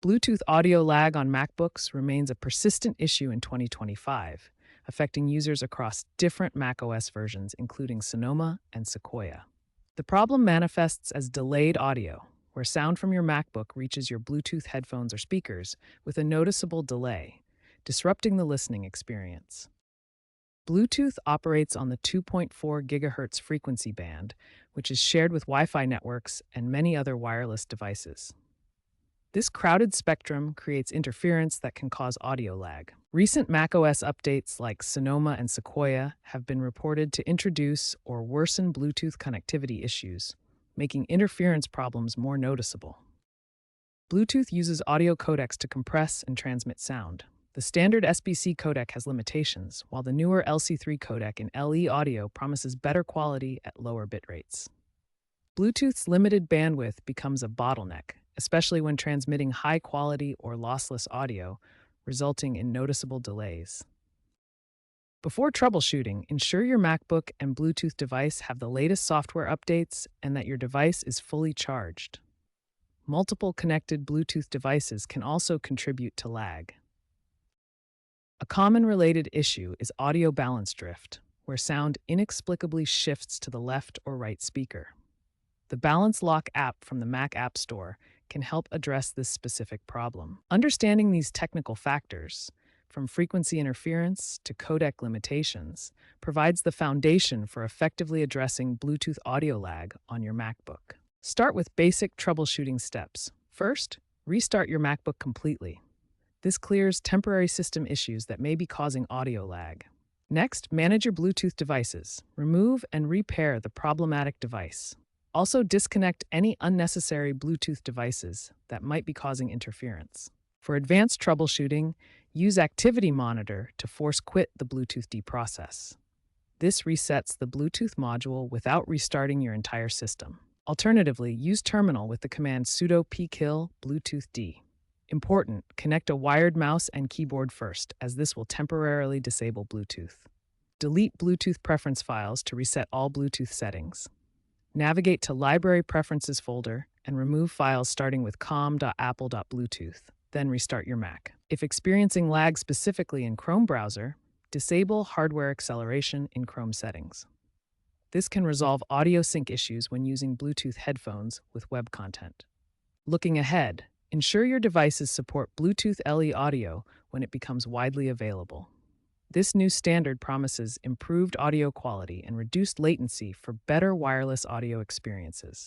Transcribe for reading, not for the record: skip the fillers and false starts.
Bluetooth audio lag on MacBooks remains a persistent issue in 2025, affecting users across different macOS versions, including Sonoma and Sequoia. The problem manifests as delayed audio, where sound from your MacBook reaches your Bluetooth headphones or speakers with a noticeable delay, disrupting the listening experience. Bluetooth operates on the 2.4 GHz frequency band, which is shared with Wi-Fi networks and many other wireless devices. This crowded spectrum creates interference that can cause audio lag. Recent macOS updates like Sonoma and Sequoia have been reported to introduce or worsen Bluetooth connectivity issues, making interference problems more noticeable. Bluetooth uses audio codecs to compress and transmit sound. The standard SBC codec has limitations, while the newer LC3 codec in LE audio promises better quality at lower bit rates. Bluetooth's limited bandwidth becomes a bottleneck, especially when transmitting high-quality or lossless audio, resulting in noticeable delays. Before troubleshooting, ensure your MacBook and Bluetooth device have the latest software updates and that your device is fully charged. Multiple connected Bluetooth devices can also contribute to lag. A common related issue is audio balance drift, where sound inexplicably shifts to the left or right speaker. The Balance Lock app from the Mac App Store can help address this specific problem. Understanding these technical factors, from frequency interference to codec limitations, provides the foundation for effectively addressing Bluetooth audio lag on your MacBook. Start with basic troubleshooting steps. First, restart your MacBook completely. This clears temporary system issues that may be causing audio lag. Next, manage your Bluetooth devices. Remove and repair the problematic device. Also, disconnect any unnecessary Bluetooth devices that might be causing interference. For advanced troubleshooting, use Activity Monitor to force quit the Bluetooth deprocess. This resets the Bluetooth module without restarting your entire system. Alternatively, use Terminal with the command sudo pkill Bluetooth D. Important, connect a wired mouse and keyboard first, as this will temporarily disable Bluetooth. Delete Bluetooth preference files to reset all Bluetooth settings. Navigate to Library Preferences folder and remove files starting with com.apple.bluetooth, then restart your Mac. If experiencing lag specifically in Chrome browser, disable hardware acceleration in Chrome settings. This can resolve audio sync issues when using Bluetooth headphones with web content. Looking ahead, ensure your devices support Bluetooth LE audio when it becomes widely available. This new standard promises improved audio quality and reduced latency for better wireless audio experiences.